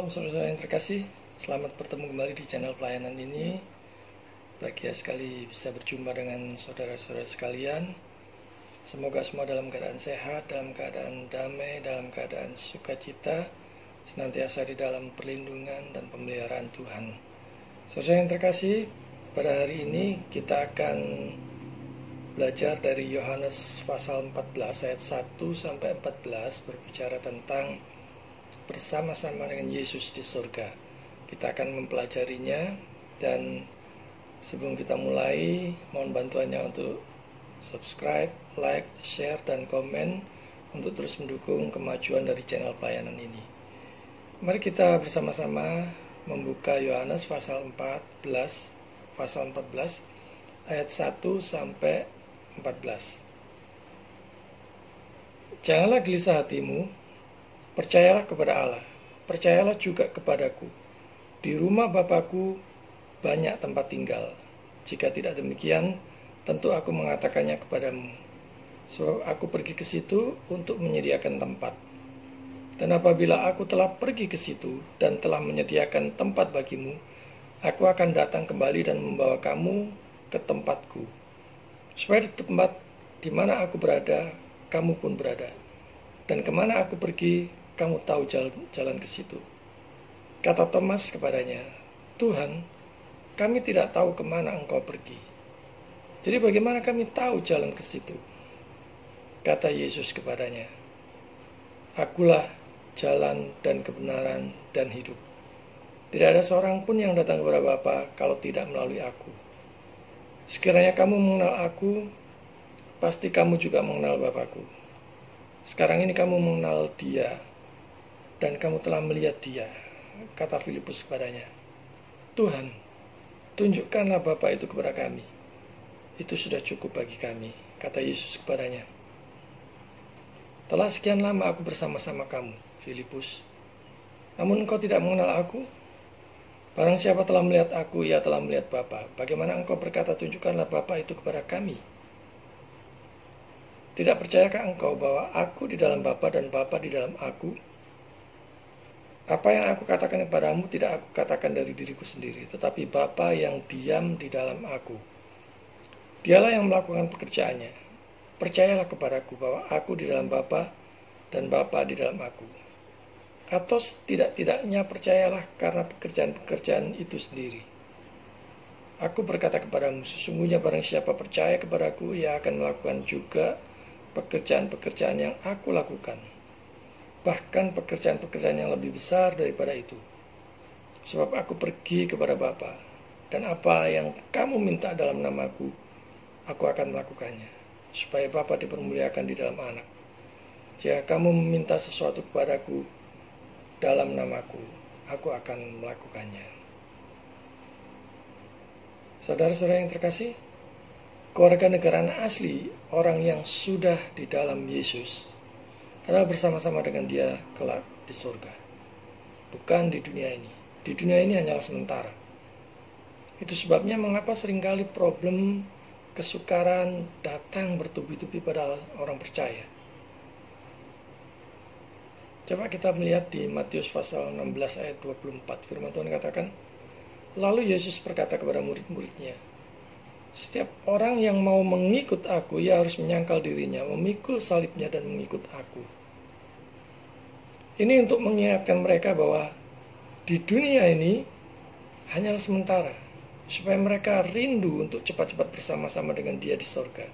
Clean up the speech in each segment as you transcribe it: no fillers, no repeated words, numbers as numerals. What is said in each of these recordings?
Shalom saudara yang terkasih, selamat bertemu kembali di channel pelayanan ini. Bahagia sekali bisa berjumpa dengan saudara-saudara sekalian. Semoga semua dalam keadaan sehat, dalam keadaan damai, dalam keadaan sukacita, senantiasa di dalam perlindungan dan pemeliharaan Tuhan. Saudara yang terkasih, pada hari ini kita akan belajar dari Yohanes pasal 14 ayat 1 sampai 14 berbicara tentang bersama-sama dengan Yesus di surga. Kita akan mempelajarinya, dan sebelum kita mulai, mohon bantuannya untuk subscribe, like, share, dan komen untuk terus mendukung kemajuan dari channel pelayanan ini. Mari kita bersama-sama membuka Yohanes pasal 14 ayat 1 sampai 14. Janganlah gelisah hatimu, percayalah kepada Allah, percayalah juga kepadaku. Di rumah Bapakku banyak tempat tinggal. Jika tidak demikian, tentu aku mengatakannya kepadamu. Sebab aku pergi ke situ untuk menyediakan tempat. Dan apabila aku telah pergi ke situ dan telah menyediakan tempat bagimu, aku akan datang kembali dan membawa kamu ke tempatku, supaya di tempat di mana aku berada, kamu pun berada. Dan kemana aku pergi, kamu tahu jalan ke situ. Kata Thomas kepadanya, Tuhan, kami tidak tahu kemana engkau pergi. Jadi bagaimana kami tahu jalan ke situ? Kata Yesus kepadanya, Akulah jalan dan kebenaran dan hidup. Tidak ada seorang pun yang datang kepada Bapa kalau tidak melalui aku. Sekiranya kamu mengenal aku, pasti kamu juga mengenal Bapakku. Sekarang ini kamu mengenal Dia, dan kamu telah melihat Dia. Kata Filipus kepadanya, Tuhan, tunjukkanlah Bapa itu kepada kami. Itu sudah cukup bagi kami. Kata Yesus kepadanya, telah sekian lama aku bersama-sama kamu, Filipus, namun engkau tidak mengenal aku? Barang siapa telah melihat aku, ia telah melihat Bapa. Bagaimana engkau berkata, tunjukkanlah Bapa itu kepada kami? Tidak percayakah engkau bahwa aku di dalam Bapa dan Bapa di dalam aku? Apa yang aku katakan kepadamu tidak aku katakan dari diriku sendiri, tetapi Bapa yang diam di dalam aku. Dialah yang melakukan pekerjaannya. Percayalah kepadaku bahwa aku di dalam Bapa dan Bapa di dalam aku. Atau tidak-tidaknya percayalah karena pekerjaan-pekerjaan itu sendiri. Aku berkata kepadamu, sesungguhnya barang siapa percaya kepadaku, ia akan melakukan juga pekerjaan-pekerjaan yang aku lakukan. Bahkan pekerjaan-pekerjaan yang lebih besar daripada itu. Sebab aku pergi kepada Bapa, dan apa yang kamu minta dalam namaku, aku akan melakukannya, supaya Bapa dipermuliakan di dalam Anak. Jika kamu meminta sesuatu kepadaku dalam namaku, aku akan melakukannya. Saudara-saudara yang terkasih, kewarganegaraan asli orang yang sudah di dalam Yesus adalah bersama-sama dengan Dia kelak di surga. Bukan di dunia ini. Di dunia ini hanyalah sementara. Itu sebabnya mengapa seringkali problem kesukaran datang bertubi-tubi pada orang percaya. Coba kita melihat di Matius pasal 16 ayat 24. Firman Tuhan katakan, lalu Yesus berkata kepada murid-muridnya, setiap orang yang mau mengikut aku, ia harus menyangkal dirinya, memikul salibnya dan mengikut aku. Ini untuk mengingatkan mereka bahwa di dunia ini hanyalah sementara, supaya mereka rindu untuk cepat-cepat bersama-sama dengan Dia di surga.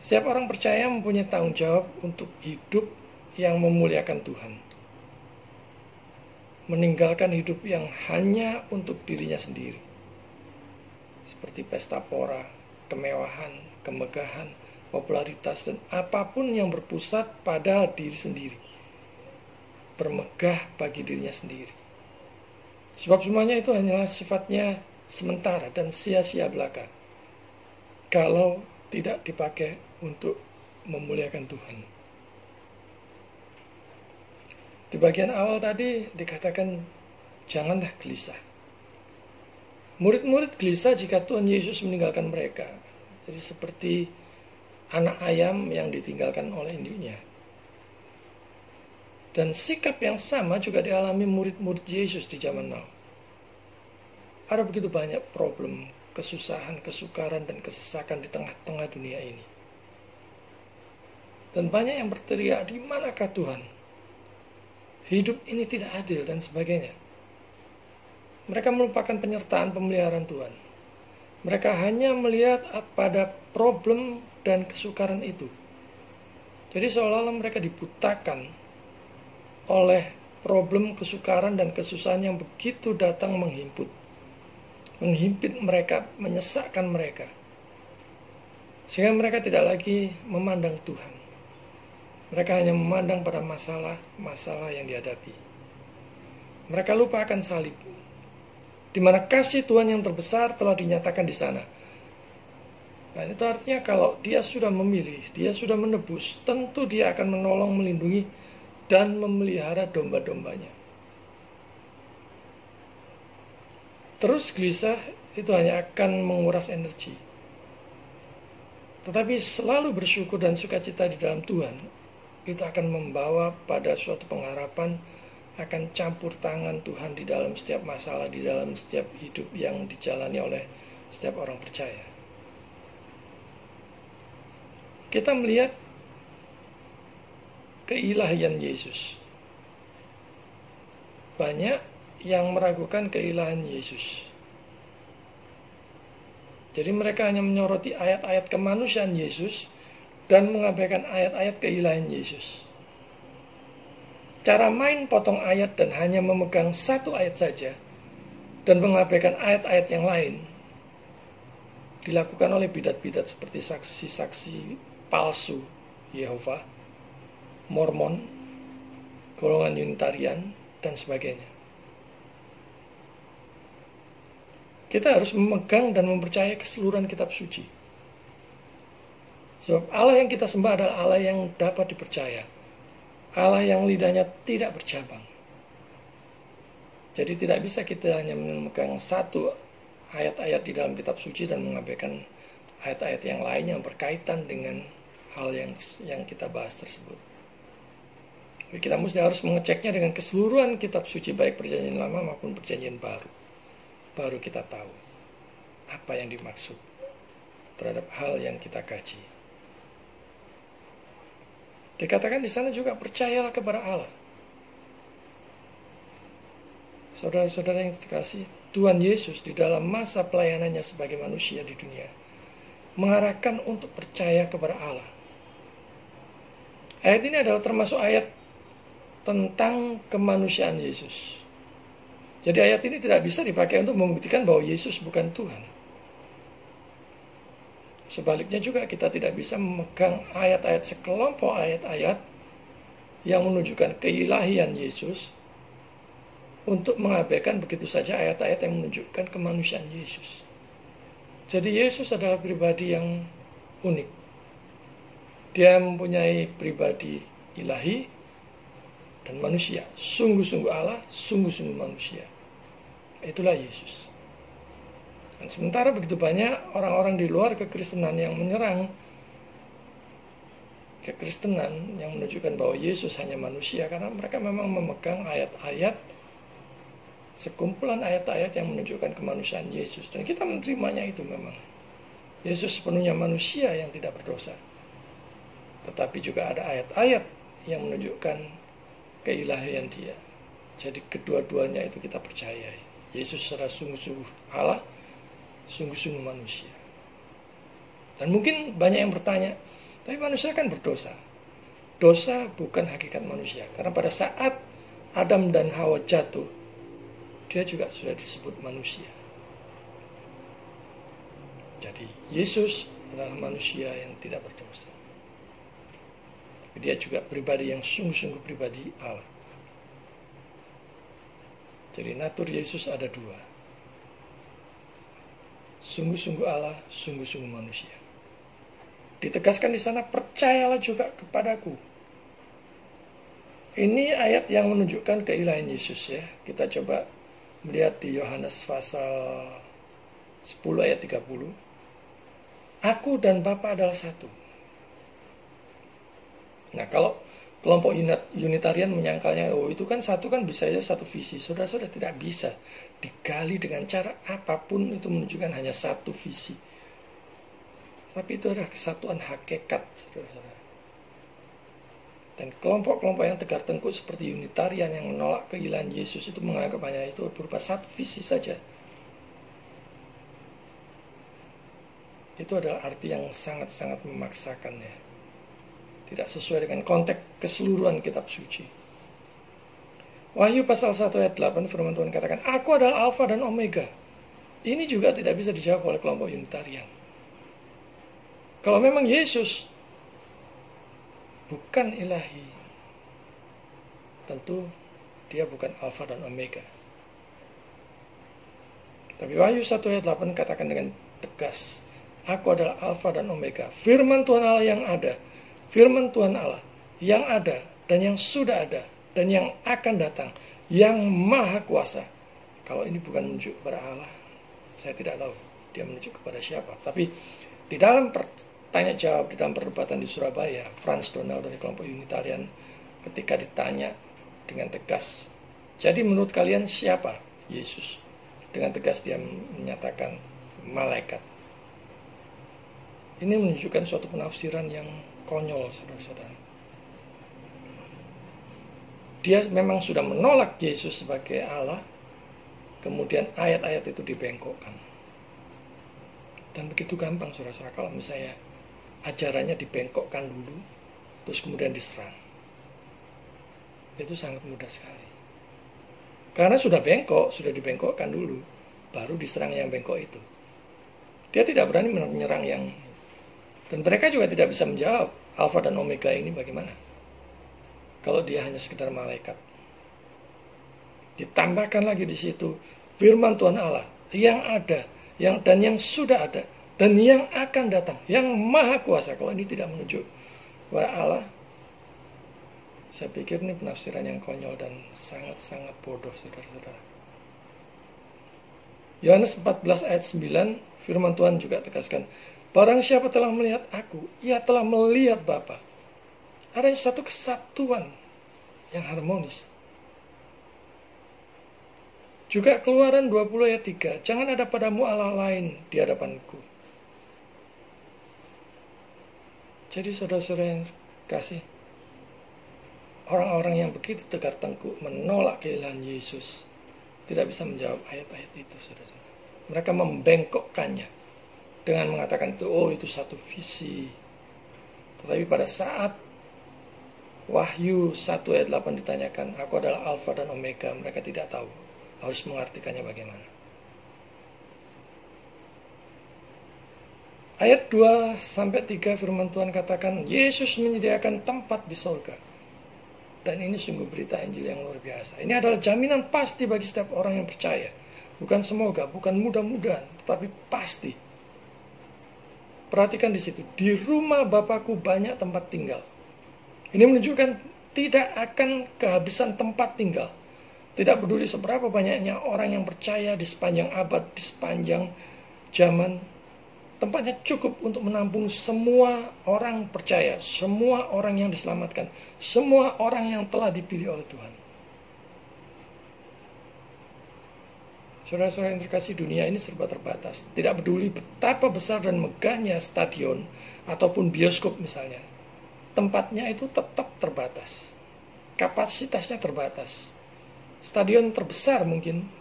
Setiap orang percaya mempunyai tanggung jawab untuk hidup yang memuliakan Tuhan. Meninggalkan hidup yang hanya untuk dirinya sendiri. Seperti pesta pora, kemewahan, kemegahan, popularitas, dan apapun yang berpusat pada diri sendiri. Bermegah bagi dirinya sendiri. Sebab semuanya itu hanyalah sifatnya sementara dan sia-sia belaka, kalau tidak dipakai untuk memuliakan Tuhan. Di bagian awal tadi dikatakan, janganlah gelisah. Murid-murid gelisah jika Tuhan Yesus meninggalkan mereka. Jadi seperti anak ayam yang ditinggalkan oleh induknya. Dan sikap yang sama juga dialami murid-murid Yesus di zaman now. Ada begitu banyak problem, kesusahan, kesukaran, dan kesesakan di tengah-tengah dunia ini. Dan banyak yang berteriak, di manakah Tuhan? Hidup ini tidak adil dan sebagainya. Mereka melupakan penyertaan pemeliharaan Tuhan. Mereka hanya melihat pada problem dan kesukaran itu. Jadi seolah-olah mereka dibutakan oleh problem, kesukaran, dan kesusahan yang begitu datang menghimpit mereka, menyesakkan mereka. Sehingga mereka tidak lagi memandang Tuhan. Mereka hanya memandang pada masalah-masalah yang dihadapi. Mereka lupa akan salib, di mana kasih Tuhan yang terbesar telah dinyatakan di sana. Nah, itu artinya kalau dia sudah memilih, dia sudah menebus, tentu dia akan menolong, melindungi, dan memelihara domba-dombanya. Terus gelisah itu hanya akan menguras energi. Tetapi selalu bersyukur dan sukacita di dalam Tuhan, itu akan membawa pada suatu pengharapan akan campur tangan Tuhan di dalam setiap masalah, di dalam setiap hidup yang dijalani oleh setiap orang percaya. Kita melihat keilahian Yesus. Banyak yang meragukan keilahian Yesus. Jadi mereka hanya menyoroti ayat-ayat kemanusiaan Yesus dan mengabaikan ayat-ayat keilahian Yesus. Cara main potong ayat dan hanya memegang satu ayat saja dan mengabaikan ayat-ayat yang lain dilakukan oleh bidat-bidat seperti saksi-saksi palsu Yehova, Mormon, golongan Unitarian, dan sebagainya. Kita harus memegang dan mempercayai keseluruhan kitab suci. Sebab Allah yang kita sembah adalah Allah yang dapat dipercaya. Allah yang lidahnya tidak bercabang. Jadi tidak bisa kita hanya memegang satu ayat-ayat di dalam kitab suci dan mengabaikan ayat-ayat yang lain yang berkaitan dengan hal yang kita bahas tersebut. Jadi kita harus mengeceknya dengan keseluruhan kitab suci, baik perjanjian lama maupun perjanjian baru. Baru kita tahu apa yang dimaksud terhadap hal yang kita kaji. Dikatakan di sana juga percayalah kepada Allah. Saudara-saudara yang terkasih, Tuhan Yesus di dalam masa pelayanannya sebagai manusia di dunia mengarahkan untuk percaya kepada Allah. Ayat ini adalah termasuk ayat tentang kemanusiaan Yesus. Jadi ayat ini tidak bisa dipakai untuk membuktikan bahwa Yesus bukan Tuhan. Sebaliknya juga kita tidak bisa memegang ayat-ayat, sekelompok ayat-ayat yang menunjukkan keilahian Yesus untuk mengabaikan begitu saja ayat-ayat yang menunjukkan kemanusiaan Yesus. Jadi Yesus adalah pribadi yang unik. Dia mempunyai pribadi ilahi dan manusia. Sungguh-sungguh Allah, sungguh-sungguh manusia. Itulah Yesus. Dan sementara begitu banyak orang-orang di luar kekristenan yang menyerang kekristenan yang menunjukkan bahwa Yesus hanya manusia, karena mereka memang memegang ayat-ayat, sekumpulan ayat-ayat yang menunjukkan kemanusiaan Yesus. Dan kita menerimanya itu memang. Yesus sepenuhnya manusia yang tidak berdosa. Tetapi juga ada ayat-ayat yang menunjukkan keilahian dia. Jadi kedua-duanya itu kita percayai. Yesus secara sungguh-sungguh Allah, sungguh-sungguh manusia. Dan mungkin banyak yang bertanya, tapi manusia kan berdosa. Dosa bukan hakikat manusia. Karena pada saat Adam dan Hawa jatuh, dia juga sudah disebut manusia. Jadi Yesus adalah manusia yang tidak berdosa. Dia juga pribadi yang sungguh-sungguh pribadi Allah. Jadi natur Yesus ada dua. Sungguh-sungguh Allah, sungguh-sungguh manusia. Ditegaskan di sana, percayalah juga kepadaku. Ini ayat yang menunjukkan keilahian Yesus ya. Kita coba melihat di Yohanes pasal 10 ayat 30. Aku dan Bapa adalah satu. Nah, kalau Kelompok Unitarian menyangkalnya, oh itu kan satu kan bisa saja satu visi. Saudara-saudara, tidak bisa digali dengan cara apapun itu menunjukkan hanya satu visi. Tapi itu adalah kesatuan hakikat, saudara-saudara. Dan kelompok-kelompok yang tegar tengkuk seperti Unitarian yang menolak keilahian Yesus itu menganggap hanya itu berupa satu visi saja. Itu adalah arti yang sangat-sangat memaksakan ya. Tidak sesuai dengan konteks keseluruhan kitab suci. Wahyu pasal 1 ayat 8 firman Tuhan katakan, Aku adalah Alfa dan Omega. Ini juga tidak bisa dijawab oleh kelompok Unitarian. Kalau memang Yesus bukan ilahi, tentu dia bukan Alfa dan Omega. Tapi Wahyu 1 ayat 8 katakan dengan tegas, Aku adalah Alfa dan Omega, firman Tuhan Allah yang ada, firman Tuhan Allah yang ada dan yang sudah ada dan yang akan datang, yang maha kuasa. Kalau ini bukan menunjuk kepada Allah, saya tidak tahu dia menunjuk kepada siapa. Tapi di dalam tanya jawab, di dalam perdebatan di Surabaya, Franz Donald dari kelompok Unitarian ketika ditanya dengan tegas, jadi menurut kalian siapa Yesus? Dengan tegas dia menyatakan malaikat. Ini menunjukkan suatu penafsiran yang konyol, saudara-saudara. Dia memang sudah menolak Yesus sebagai Allah, kemudian ayat-ayat itu dibengkokkan. Dan begitu gampang, saudara-saudara, kalau misalnya ajarannya dibengkokkan dulu, terus kemudian diserang. Itu sangat mudah sekali. Karena sudah bengkok, sudah dibengkokkan dulu, baru diserang yang bengkok itu. Dia tidak berani menyerang yang, dan mereka juga tidak bisa menjawab Alfa dan Omega ini bagaimana kalau dia hanya sekedar malaikat. Ditambahkan lagi di situ firman Tuhan Allah yang ada, dan yang sudah ada, dan yang akan datang, yang maha kuasa. Kalau ini tidak menuju kepada Allah, saya pikir ini penafsiran yang konyol dan sangat-sangat bodoh, saudara-saudara. Yohanes 14 ayat 9, firman Tuhan juga tegaskan, Barang siapa telah melihat aku, ia telah melihat Bapa. Ada satu kesatuan yang harmonis. Juga Keluaran 20 ayat 3, jangan ada padamu Allah lain di hadapanku. Jadi saudara-saudara yang kasih, orang-orang yang begitu tegar tengkuk menolak keilahian Yesus tidak bisa menjawab ayat-ayat itu, saudara-saudara. Mereka membengkokkannya dengan mengatakan itu, oh itu satu visi. Tetapi pada saat Wahyu 1 ayat 8 ditanyakan, aku adalah Alfa dan Omega, mereka tidak tahu harus mengartikannya bagaimana. Ayat 2-3 firman Tuhan katakan, Yesus menyediakan tempat di surga. Dan ini sungguh berita Injil yang luar biasa. Ini adalah jaminan pasti bagi setiap orang yang percaya. Bukan semoga, bukan mudah-mudahan, tetapi pasti. Perhatikan di situ, di rumah Bapakku banyak tempat tinggal. Ini menunjukkan tidak akan kehabisan tempat tinggal. Tidak peduli seberapa banyaknya orang yang percaya di sepanjang abad, di sepanjang zaman, tempatnya cukup untuk menampung semua orang percaya, semua orang yang diselamatkan, semua orang yang telah dipilih oleh Tuhan. Saudara-saudara yang terkasih, dunia ini serba terbatas. Tidak peduli betapa besar dan megahnya stadion ataupun bioskop misalnya. Tempatnya itu tetap terbatas. Kapasitasnya terbatas. Stadion terbesar mungkin,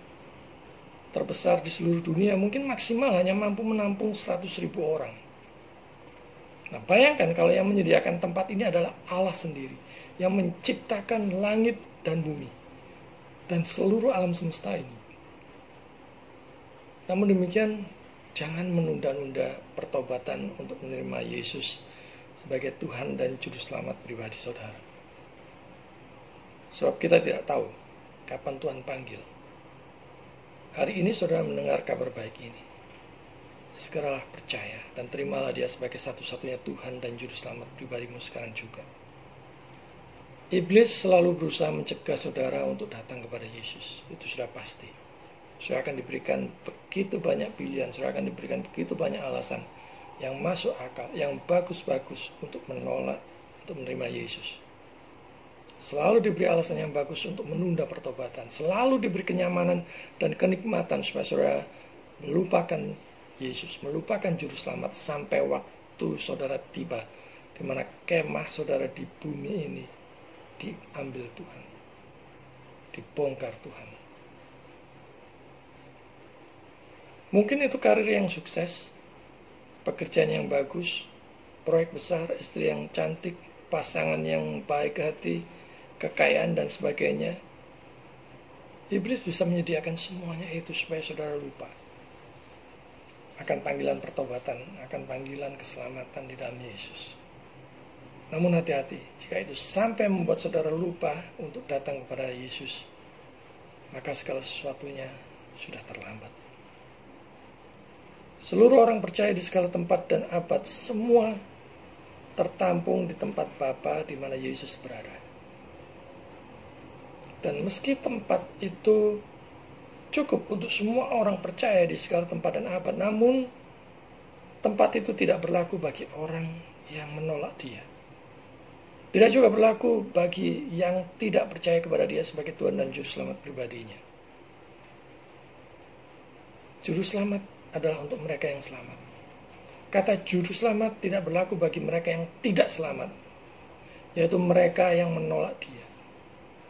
terbesar di seluruh dunia, mungkin maksimal hanya mampu menampung 100.000 orang. Nah, bayangkan kalau yang menyediakan tempat ini adalah Allah sendiri, yang menciptakan langit dan bumi, dan seluruh alam semesta ini. Namun demikian, jangan menunda-nunda pertobatan untuk menerima Yesus sebagai Tuhan dan Juru Selamat pribadi saudara. Sebab kita tidak tahu kapan Tuhan panggil. Hari ini saudara mendengar kabar baik ini. Segeralah percaya dan terimalah Dia sebagai satu-satunya Tuhan dan Juru Selamat pribadimu sekarang juga. Iblis selalu berusaha mencegah saudara untuk datang kepada Yesus. Itu sudah pasti. Saudara akan diberikan begitu banyak pilihan, saudara akan diberikan begitu banyak alasan yang masuk akal, yang bagus-bagus untuk menolak, untuk menerima Yesus. Selalu diberi alasan yang bagus untuk menunda pertobatan. Selalu diberi kenyamanan dan kenikmatan supaya saudara melupakan Yesus, melupakan juru selamat sampai waktu saudara tiba di mana kemah saudara di bumi ini diambil Tuhan, dibongkar Tuhan. Mungkin itu karir yang sukses, pekerjaan yang bagus, proyek besar, istri yang cantik, pasangan yang baik hati, kekayaan dan sebagainya. Iblis bisa menyediakan semuanya itu supaya saudara lupa akan panggilan pertobatan, akan panggilan keselamatan di dalam Yesus. Namun hati-hati, jika itu sampai membuat saudara lupa untuk datang kepada Yesus, maka segala sesuatunya sudah terlambat. Seluruh orang percaya di segala tempat dan abad, semua tertampung di tempat Bapa di mana Yesus berada. Dan meski tempat itu cukup untuk semua orang percaya di segala tempat dan abad, namun tempat itu tidak berlaku bagi orang yang menolak Dia. Tidak juga berlaku bagi yang tidak percaya kepada Dia sebagai Tuhan dan Juru Selamat pribadinya. Juru Selamat adalah untuk mereka yang selamat. Kata Juru Selamat tidak berlaku bagi mereka yang tidak selamat, yaitu mereka yang menolak Dia,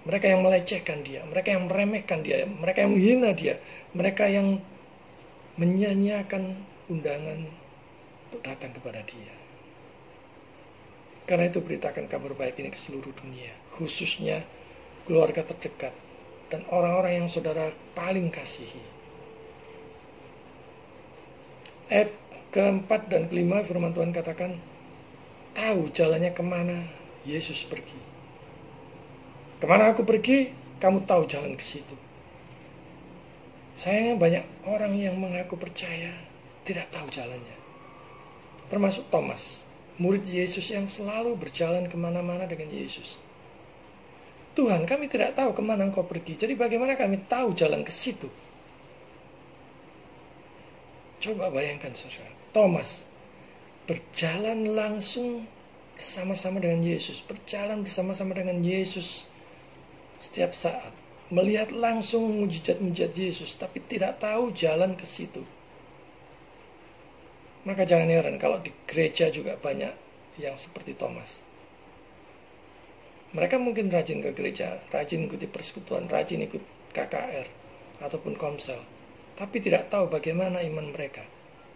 mereka yang melecehkan Dia, mereka yang meremehkan Dia, mereka yang menghina Dia, mereka yang menyanyiakan undangan untuk datang kepada Dia. Karena itu beritakan kabar baik ini ke seluruh dunia, khususnya keluarga terdekat dan orang-orang yang saudara paling kasihi. Ayat keempat dan kelima firman Tuhan katakan, tahu jalannya kemana Yesus pergi. Kemana aku pergi, kamu tahu jalan ke situ. Sayangnya banyak orang yang mengaku percaya tidak tahu jalannya. Termasuk Thomas, murid Yesus yang selalu berjalan kemana-mana dengan Yesus. Tuhan, kami tidak tahu kemana Engkau pergi, jadi bagaimana kami tahu jalan ke situ? Coba bayangkan saudara, Thomas berjalan langsung bersama-sama dengan Yesus, berjalan bersama-sama dengan Yesus setiap saat, melihat langsung mujizat-mujizat Yesus, tapi tidak tahu jalan ke situ. Maka jangan heran kalau di gereja juga banyak yang seperti Thomas. Mereka mungkin rajin ke gereja, rajin ikuti persekutuan, rajin ikut KKR ataupun komsel, tapi tidak tahu bagaimana iman mereka,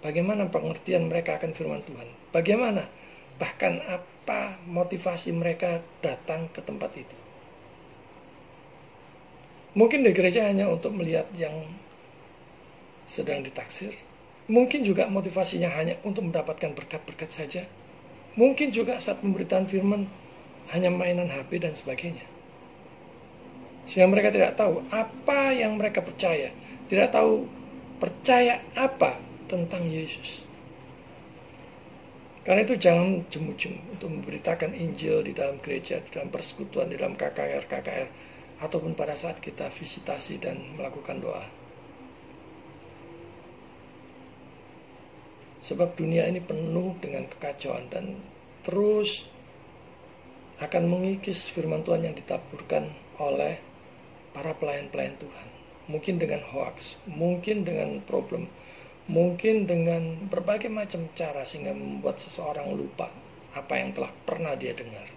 bagaimana pengertian mereka akan firman Tuhan, bagaimana bahkan apa motivasi mereka datang ke tempat itu. Mungkin di gereja hanya untuk melihat yang sedang ditaksir, mungkin juga motivasinya hanya untuk mendapatkan berkat-berkat saja, mungkin juga saat pemberitaan firman hanya mainan HP dan sebagainya. Sehingga mereka tidak tahu apa yang mereka percaya, tidak tahu percaya apa tentang Yesus. Karena itu jangan jemu-jemu untuk memberitakan Injil di dalam gereja, di dalam persekutuan, di dalam KKR, ataupun pada saat kita visitasi dan melakukan doa. Sebab dunia ini penuh dengan kekacauan dan terus akan mengikis firman Tuhan yang ditaburkan oleh para pelayan-pelayan Tuhan. Mungkin dengan hoax, mungkin dengan problem, mungkin dengan berbagai macam cara sehingga membuat seseorang lupa apa yang telah pernah dia dengar.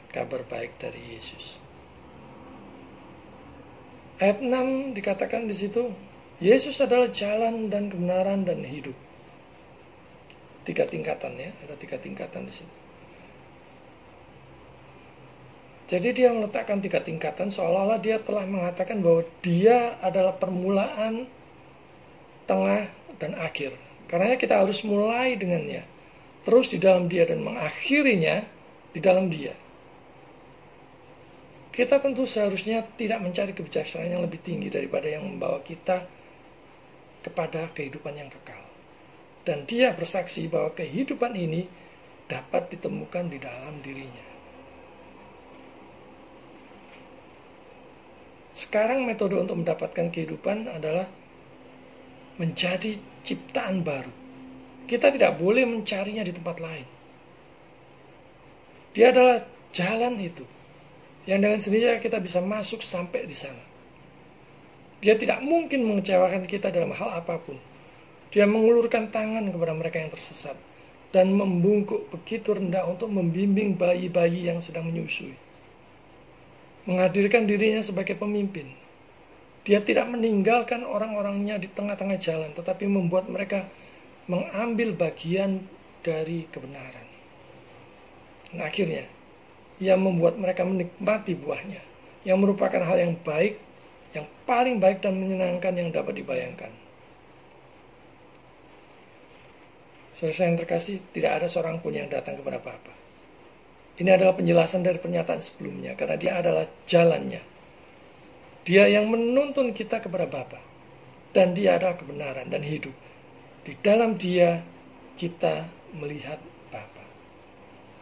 Kabar baik dari Yesus. Ayat 6 dikatakan di situ, Yesus adalah jalan dan kebenaran dan hidup. 3 tingkatan ya, ada 3 tingkatan di situ. Jadi dia meletakkan 3 tingkatan seolah-olah dia telah mengatakan bahwa dia adalah permulaan, tengah, dan akhir. Karena kita harus mulai dengannya, terus di dalam dia dan mengakhirinya di dalam dia. Kita tentu seharusnya tidak mencari kebijaksanaan yang lebih tinggi daripada yang membawa kita kepada kehidupan yang kekal. Dan dia bersaksi bahwa kehidupan ini dapat ditemukan di dalam dirinya. Sekarang metode untuk mendapatkan kehidupan adalah menjadi ciptaan baru. Kita tidak boleh mencarinya di tempat lain. Dia adalah jalan itu yang dengan sendirinya kita bisa masuk sampai di sana. Dia tidak mungkin mengecewakan kita dalam hal apapun. Dia mengulurkan tangan kepada mereka yang tersesat dan membungkuk begitu rendah untuk membimbing bayi-bayi yang sedang menyusui. Menghadirkan dirinya sebagai pemimpin. Dia tidak meninggalkan orang-orangnya di tengah-tengah jalan, tetapi membuat mereka mengambil bagian dari kebenaran. Dan akhirnya, ia membuat mereka menikmati buahnya, yang merupakan hal yang baik, yang paling baik dan menyenangkan yang dapat dibayangkan. Saudara yang terkasih, tidak ada seorang pun yang datang kepada Bapa. Ini adalah penjelasan dari pernyataan sebelumnya, karena dia adalah jalannya. Dia yang menuntun kita kepada Bapa, dan dia adalah kebenaran dan hidup. Di dalam dia, kita melihat Bapa.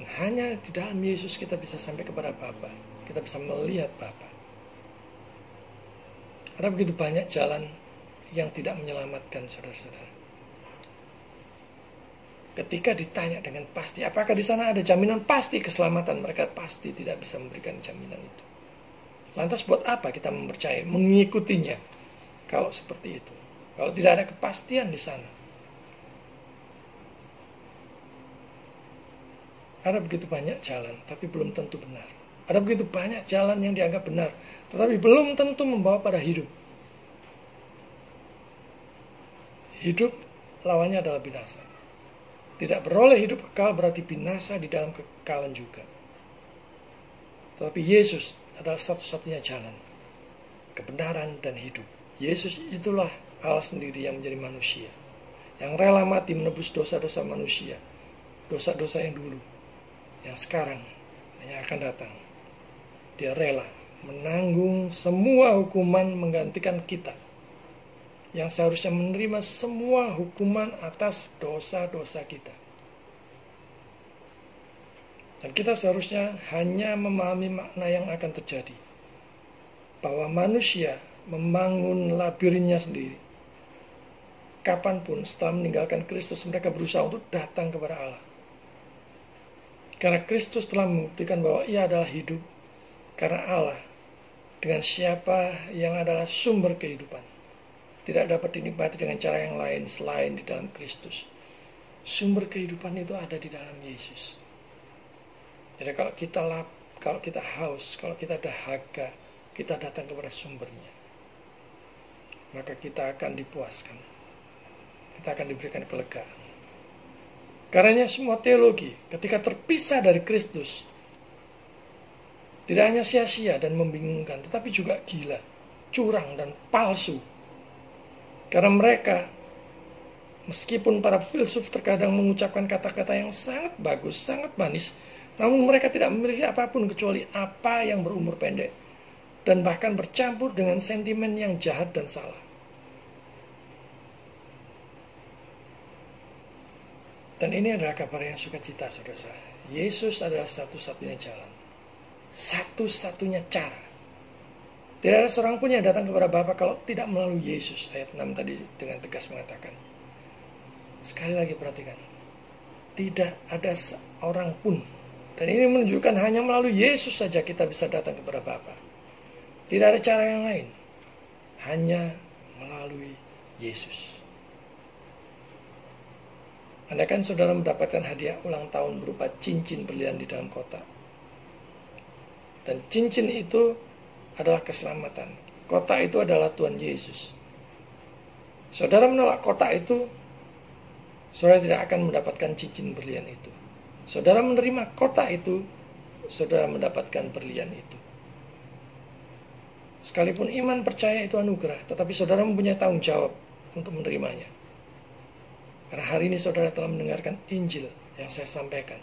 Dan hanya di dalam Yesus kita bisa sampai kepada Bapa. Kita bisa melihat Bapa. Ada begitu banyak jalan yang tidak menyelamatkan saudara-saudara. Ketika ditanya dengan pasti, apakah di sana ada jaminan pasti keselamatan, mereka pasti tidak bisa memberikan jaminan itu. Lantas buat apa kita mempercayai, mengikutinya kalau seperti itu? Kalau tidak ada kepastian di sana. Ada begitu banyak jalan, tapi belum tentu benar. Ada begitu banyak jalan yang dianggap benar, tetapi belum tentu membawa pada hidup. Hidup lawannya adalah binasa. Tidak beroleh hidup kekal berarti binasa di dalam kekekalan juga. Tetapi Yesus adalah satu-satunya jalan, kebenaran dan hidup. Yesus itulah Allah sendiri yang menjadi manusia, yang rela mati menebus dosa-dosa manusia, dosa-dosa yang dulu, yang sekarang, dan yang akan datang. Dia rela menanggung semua hukuman menggantikan kita, yang seharusnya menerima semua hukuman atas dosa-dosa kita. Dan kita seharusnya hanya memahami makna yang akan terjadi, bahwa manusia membangun labirinnya sendiri. Kapanpun setelah meninggalkan Kristus, mereka berusaha untuk datang kepada Allah. Karena Kristus telah membuktikan bahwa ia adalah hidup, karena Allah dengan siapa yang adalah sumber kehidupan tidak dapat dinikmati dengan cara yang lain selain di dalam Kristus. Sumber kehidupan itu ada di dalam Yesus. Jadi kalau kita haus, kalau kita dahaga, kita datang kepada sumbernya, maka kita akan dipuaskan. Kita akan diberikan kelegaan. Karenanya semua teologi ketika terpisah dari Kristus tidak hanya sia-sia dan membingungkan, tetapi juga gila, curang dan palsu. Karena mereka, meskipun para filsuf terkadang mengucapkan kata-kata yang sangat bagus, sangat manis, namun mereka tidak memiliki apapun kecuali apa yang berumur pendek, dan bahkan bercampur dengan sentimen yang jahat dan salah. Dan ini adalah kabar yang sukacita, saudara. Yesus adalah satu-satunya jalan, satu-satunya cara. Tidak ada seorang pun yang datang kepada Bapa kalau tidak melalui Yesus. Ayat 6 tadi dengan tegas mengatakan. Sekali lagi perhatikan. Tidak ada seorang pun. Dan ini menunjukkan hanya melalui Yesus saja kita bisa datang kepada Bapa. Tidak ada cara yang lain. Hanya melalui Yesus. Andaikan saudara mendapatkan hadiah ulang tahun berupa cincin berlian di dalam kotak. Dan cincin itu adalah keselamatan. Kotak itu adalah Tuhan Yesus. Saudara menolak kotak itu, saudara tidak akan mendapatkan cincin berlian itu. Saudara menerima kotak itu, saudara mendapatkan berlian itu. Sekalipun iman percaya itu anugerah, tetapi saudara mempunyai tanggung jawab untuk menerimanya. Karena hari ini saudara telah mendengarkan Injil yang saya sampaikan,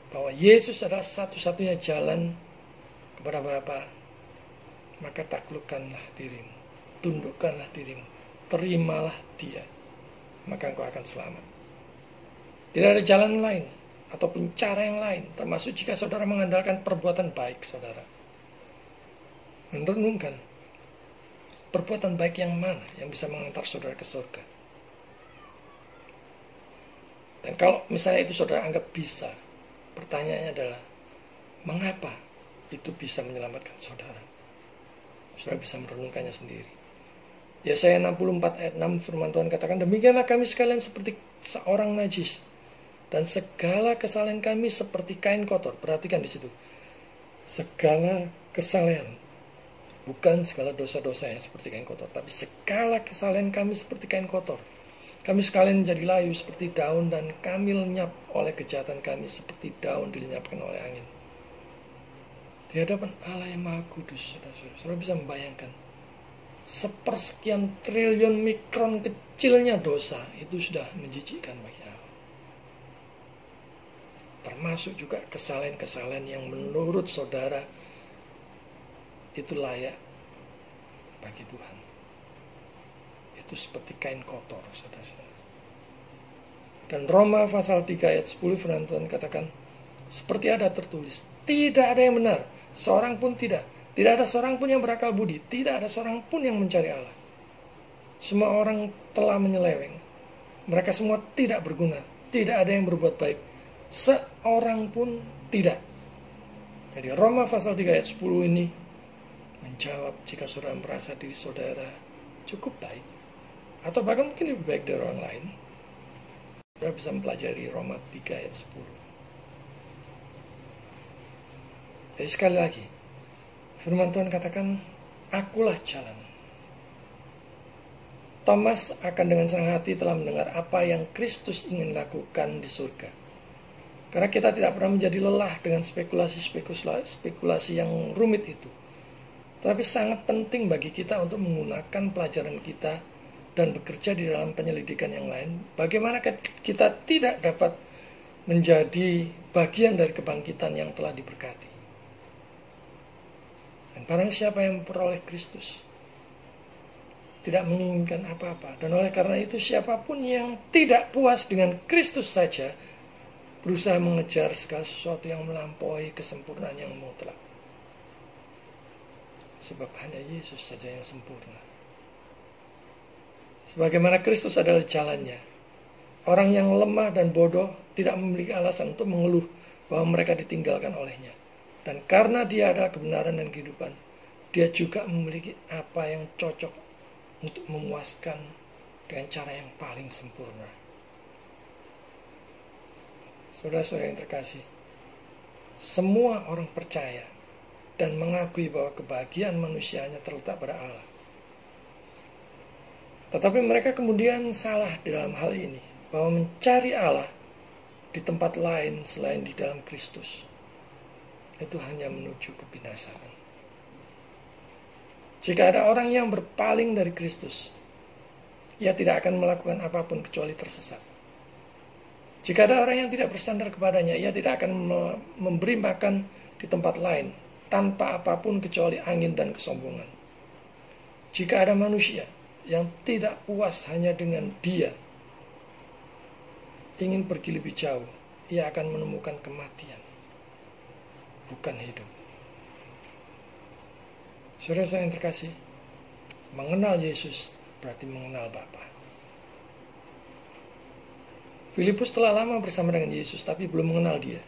bahwa Yesus adalah satu-satunya jalan kepada Bapa. Maka taklukkanlah dirimu, tundukkanlah dirimu, terimalah dia, maka engkau akan selamat. Tidak ada jalan lain ataupun cara yang lain, termasuk jika saudara mengandalkan perbuatan baik saudara. Merenungkan perbuatan baik yang mana yang bisa mengantar saudara ke surga. Dan kalau misalnya itu saudara anggap bisa, pertanyaannya adalah, mengapa itu bisa menyelamatkan saudara. Saudara bisa merenungkannya sendiri. Yesaya 64 ayat 6 firman Tuhan katakan, demikianlah kami sekalian seperti seorang najis, dan segala kesalahan kami seperti kain kotor. Perhatikan di situ. Segala kesalahan, bukan segala dosa-dosa yang seperti kain kotor, tapi segala kesalahan kami seperti kain kotor. Kami sekalian menjadi layu seperti daun, dan kami lenyap oleh kejahatan kami seperti daun dilenyapkan oleh angin. Di hadapan Allah yang Maha Kudus, saudara bisa membayangkan sepersekian triliun mikron kecilnya dosa itu sudah menjijikkan bagi Allah. Termasuk juga kesalahan-kesalahan yang menurut saudara itu layak bagi Tuhan. Itu seperti kain kotor, saudara-saudara. Dan Roma pasal 3 ayat 10 firman Tuhan katakan, seperti ada tertulis, tidak ada yang benar, seorang pun tidak. Tidak ada seorang pun yang berakal budi, tidak ada seorang pun yang mencari Allah. Semua orang telah menyeleweng. Mereka semua tidak berguna, tidak ada yang berbuat baik. Seorang pun tidak. Jadi Roma pasal 3 ayat 10 ini menjawab jika saudara merasa diri saudara cukup baik, atau bahkan mungkin lebih baik dari orang lain, saudara bisa mempelajari Roma 3 ayat 10. Jadi sekali lagi, firman Tuhan katakan, akulah jalan. Thomas akan dengan senang hati telah mendengar apa yang Kristus ingin lakukan di surga. Karena kita tidak pernah menjadi lelah dengan spekulasi yang rumit itu. Tapi sangat penting bagi kita untuk menggunakan pelajaran kita dan bekerja di dalam penyelidikan yang lain. Bagaimana kita tidak dapat menjadi bagian dari kebangkitan yang telah diberkati. Dan barang siapa yang memperoleh Kristus tidak menginginkan apa-apa. Dan oleh karena itu siapapun yang tidak puas dengan Kristus saja berusaha mengejar segala sesuatu yang melampaui kesempurnaan yang mutlak. Sebab hanya Yesus saja yang sempurna. Sebagaimana Kristus adalah jalannya, orang yang lemah dan bodoh tidak memiliki alasan untuk mengeluh bahwa mereka ditinggalkan olehnya. Dan karena dia adalah kebenaran dan kehidupan, dia juga memiliki apa yang cocok untuk memuaskan dengan cara yang paling sempurna. Saudara-saudara yang terkasih, semua orang percaya dan mengakui bahwa kebahagiaan manusianya terletak pada Allah. Tetapi mereka kemudian salah di dalam hal ini, bahwa mencari Allah di tempat lain selain di dalam Kristus itu hanya menuju kebinasaan. Jika ada orang yang berpaling dari Kristus, ia tidak akan melakukan apapun kecuali tersesat. Jika ada orang yang tidak bersandar kepadanya, ia tidak akan memberi makan di tempat lain tanpa apapun kecuali angin dan kesombongan. Jika ada manusia yang tidak puas hanya dengan dia, ingin pergi lebih jauh, ia akan menemukan kematian, bukan hidup. Saudara saya yang terkasih, mengenal Yesus berarti mengenal Bapa. Filipus telah lama bersama dengan Yesus tapi belum mengenal dia.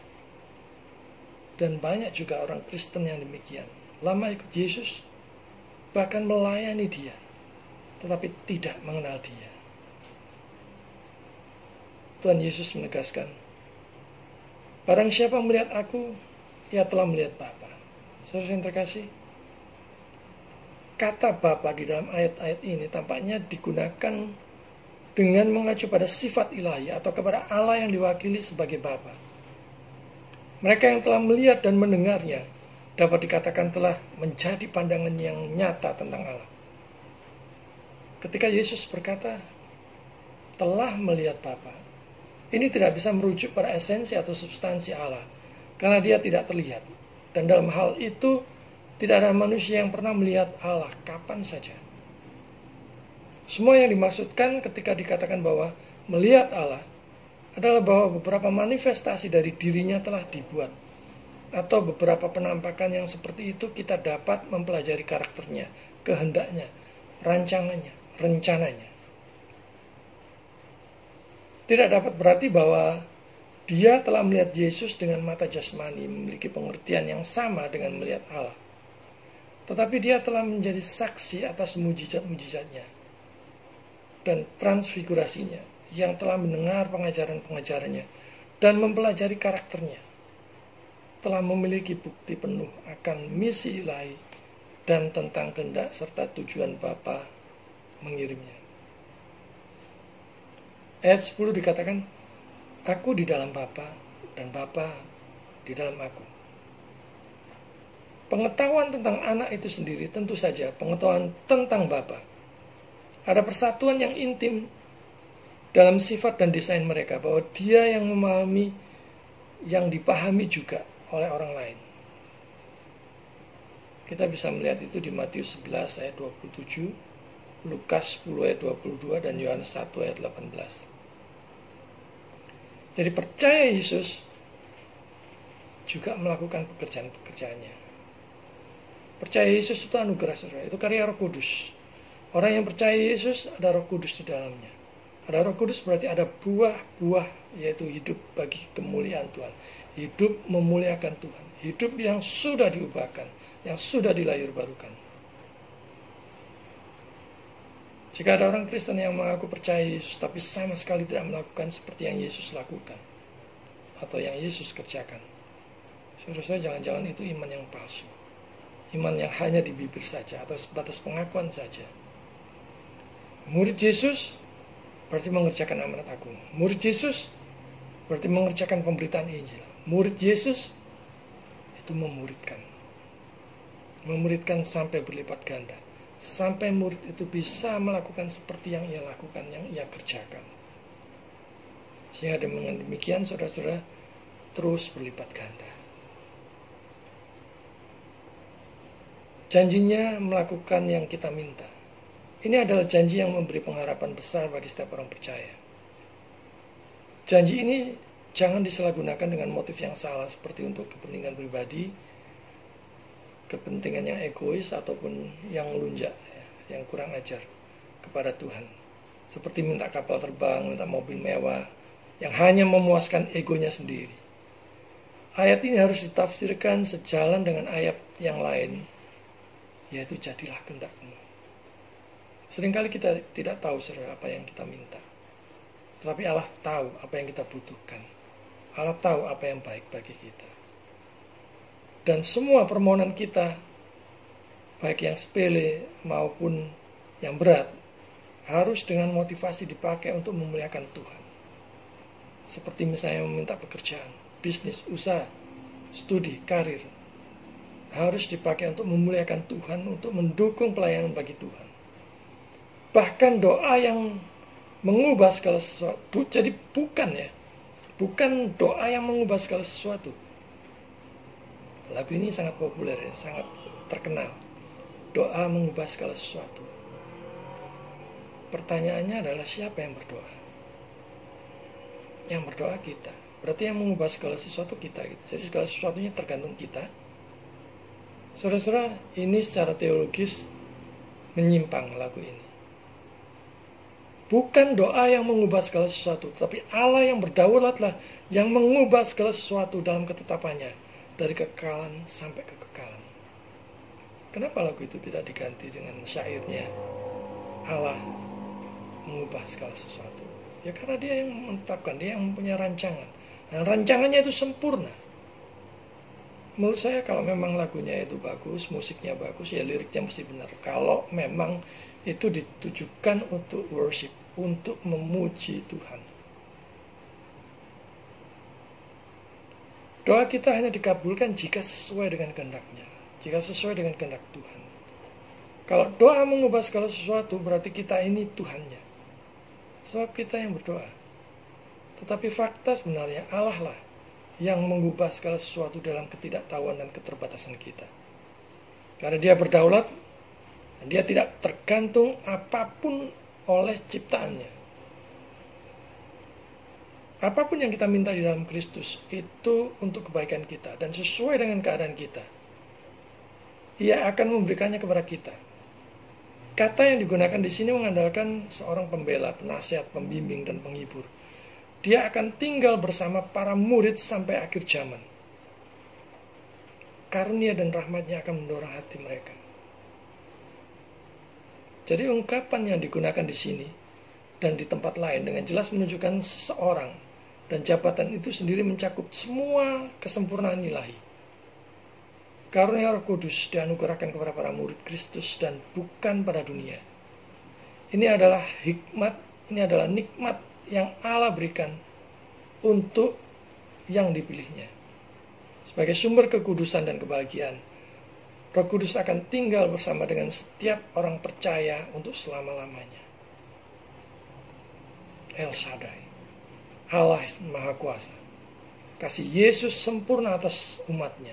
Dan banyak juga orang Kristen yang demikian. Lama ikut Yesus, bahkan melayani dia, tetapi tidak mengenal dia. Tuhan Yesus menegaskan, barang siapa melihat aku, ia telah melihat Bapa. Saudara yang terkasih, kata Bapa di dalam ayat-ayat ini tampaknya digunakan dengan mengacu pada sifat ilahi atau kepada Allah yang diwakili sebagai Bapa. Mereka yang telah melihat dan mendengarnya dapat dikatakan telah menjadi pandangan yang nyata tentang Allah. Ketika Yesus berkata, telah melihat Bapa, ini tidak bisa merujuk pada esensi atau substansi Allah, karena dia tidak terlihat. Dan dalam hal itu, tidak ada manusia yang pernah melihat Allah kapan saja. Semua yang dimaksudkan ketika dikatakan bahwa melihat Allah adalah bahwa beberapa manifestasi dari dirinya telah dibuat, atau beberapa penampakan yang seperti itu kita dapat mempelajari karakternya, kehendaknya, rancangannya, rencananya. Tidak dapat berarti bahwa Dia telah melihat Yesus dengan mata jasmani, memiliki pengertian yang sama dengan melihat Allah. Tetapi dia telah menjadi saksi atas mujizat-mujizatnya dan transfigurasinya, yang telah mendengar pengajaran-pengajarannya dan mempelajari karakternya, telah memiliki bukti penuh akan misi ilahi dan tentang kehendak serta tujuan Bapa mengirimnya. Ayat 10 dikatakan, Aku di dalam Bapa dan Bapa di dalam aku. Pengetahuan tentang anak itu sendiri tentu saja pengetahuan tentang Bapa. Ada persatuan yang intim dalam sifat dan desain mereka, bahwa dia yang memahami, yang dipahami juga oleh orang lain. Kita bisa melihat itu di Matius 11 ayat 27, Lukas 10 ayat 22, dan Yohanes 1 ayat 18. Jadi percaya Yesus juga melakukan pekerjaan-pekerjaannya. Percaya Yesus itu anugerah, saudara. Itu karya Roh Kudus. Orang yang percaya Yesus ada Roh Kudus di dalamnya. Ada Roh Kudus berarti ada buah-buah, yaitu hidup bagi kemuliaan Tuhan. Hidup memuliakan Tuhan. Hidup yang sudah diubahkan, yang sudah dilahirbarukan. Jika ada orang Kristen yang mengaku percaya Yesus, tapi sama sekali tidak melakukan seperti yang Yesus lakukan, atau yang Yesus kerjakan, saudara, jangan-jangan itu iman yang palsu. Iman yang hanya di bibir saja, atau sebatas pengakuan saja. Murid Yesus berarti mengerjakan amanat agung. Murid Yesus berarti mengerjakan pemberitaan Injil. Murid Yesus itu memuridkan. Memuridkan sampai berlipat ganda. Sampai murid itu bisa melakukan seperti yang ia lakukan, yang ia kerjakan. Sehingga dengan demikian saudara-saudara terus berlipat ganda. Janjinya melakukan yang kita minta. Ini adalah janji yang memberi pengharapan besar bagi setiap orang percaya. Janji ini jangan disalahgunakan dengan motif yang salah, seperti untuk kepentingan pribadi, kepentingan yang egois, ataupun yang lunjak, yang kurang ajar kepada Tuhan. Seperti minta kapal terbang, minta mobil mewah, yang hanya memuaskan egonya sendiri. Ayat ini harus ditafsirkan sejalan dengan ayat yang lain, yaitu jadilah kehendakmu. Seringkali kita tidak tahu saudara apa yang kita minta. Tetapi Allah tahu apa yang kita butuhkan. Allah tahu apa yang baik bagi kita. Dan semua permohonan kita, baik yang sepele maupun yang berat, harus dengan motivasi dipakai untuk memuliakan Tuhan. Seperti misalnya meminta pekerjaan, bisnis, usaha, studi, karir, harus dipakai untuk memuliakan Tuhan, untuk mendukung pelayanan bagi Tuhan. Bahkan doa yang mengubah segala sesuatu, jadi bukan doa yang mengubah segala sesuatu. Lagu ini sangat populer ya, sangat terkenal. Doa mengubah segala sesuatu. Pertanyaannya adalah siapa yang berdoa? Yang berdoa kita. Berarti yang mengubah segala sesuatu kita gitu. Jadi segala sesuatunya tergantung kita. Saudara-saudara, ini secara teologis menyimpang lagu ini. Bukan doa yang mengubah segala sesuatu, tapi Allah yang berdaulatlah yang mengubah segala sesuatu dalam ketetapannya, dari kekekalan sampai kekekalan. Kenapa lagu itu tidak diganti dengan syairnya Allah mengubah segala sesuatu? Ya karena dia yang menetapkan, dia yang mempunyai rancangan. Dan rancangannya itu sempurna. Menurut saya kalau memang lagunya itu bagus, musiknya bagus, ya liriknya mesti benar. Kalau memang itu ditujukan untuk worship, untuk memuji Tuhan. Doa kita hanya dikabulkan jika sesuai dengan kehendak-Nya, jika sesuai dengan kehendak Tuhan. Kalau doa mengubah segala sesuatu, berarti kita ini Tuhannya. Sebab kita yang berdoa. Tetapi fakta sebenarnya Allah lah yang mengubah segala sesuatu dalam ketidaktahuan dan keterbatasan kita. Karena Dia berdaulat, dan Dia tidak tergantung apapun oleh ciptaannya. Apapun yang kita minta di dalam Kristus itu untuk kebaikan kita dan sesuai dengan keadaan kita. Ia akan memberikannya kepada kita. Kata yang digunakan di sini mengandalkan seorang pembela, penasihat, pembimbing, dan penghibur. Dia akan tinggal bersama para murid sampai akhir zaman. Karunia dan rahmat-Nya akan mendorong hati mereka. Jadi ungkapan yang digunakan di sini dan di tempat lain dengan jelas menunjukkan seseorang, dan jabatan itu sendiri mencakup semua kesempurnaan ilahi. Karunia Roh Kudus dianugerahkan kepada para murid Kristus dan bukan pada dunia. Ini adalah hikmat, ini adalah nikmat yang Allah berikan untuk yang dipilihnya. Sebagai sumber kekudusan dan kebahagiaan, Roh Kudus akan tinggal bersama dengan setiap orang percaya untuk selama-lamanya. El Shaddai, Allah Maha Kuasa, kasih Yesus sempurna atas umatnya.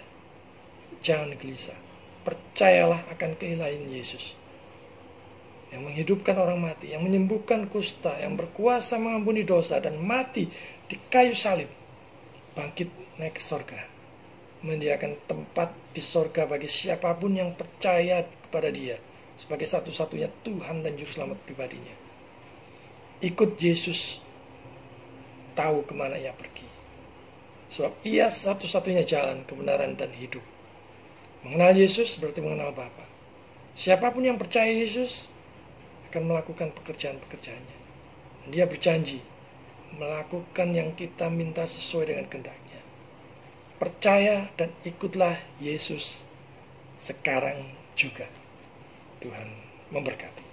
Jangan gelisah, percayalah akan keilahian Yesus yang menghidupkan orang mati, yang menyembuhkan kusta, yang berkuasa mengampuni dosa dan mati di kayu salib, bangkit naik ke sorga, menyediakan tempat di sorga bagi siapapun yang percaya kepada Dia sebagai satu-satunya Tuhan dan Juru Selamat pribadinya. Ikut Yesus, tahu kemana Ia pergi, sebab Ia satu-satunya jalan, kebenaran, dan hidup. Mengenal Yesus berarti mengenal Bapa. Siapapun yang percaya Yesus akan melakukan pekerjaan-pekerjaannya. Dan Dia berjanji melakukan yang kita minta sesuai dengan kehendak-Nya. Percaya dan ikutlah Yesus sekarang juga. Tuhan memberkati.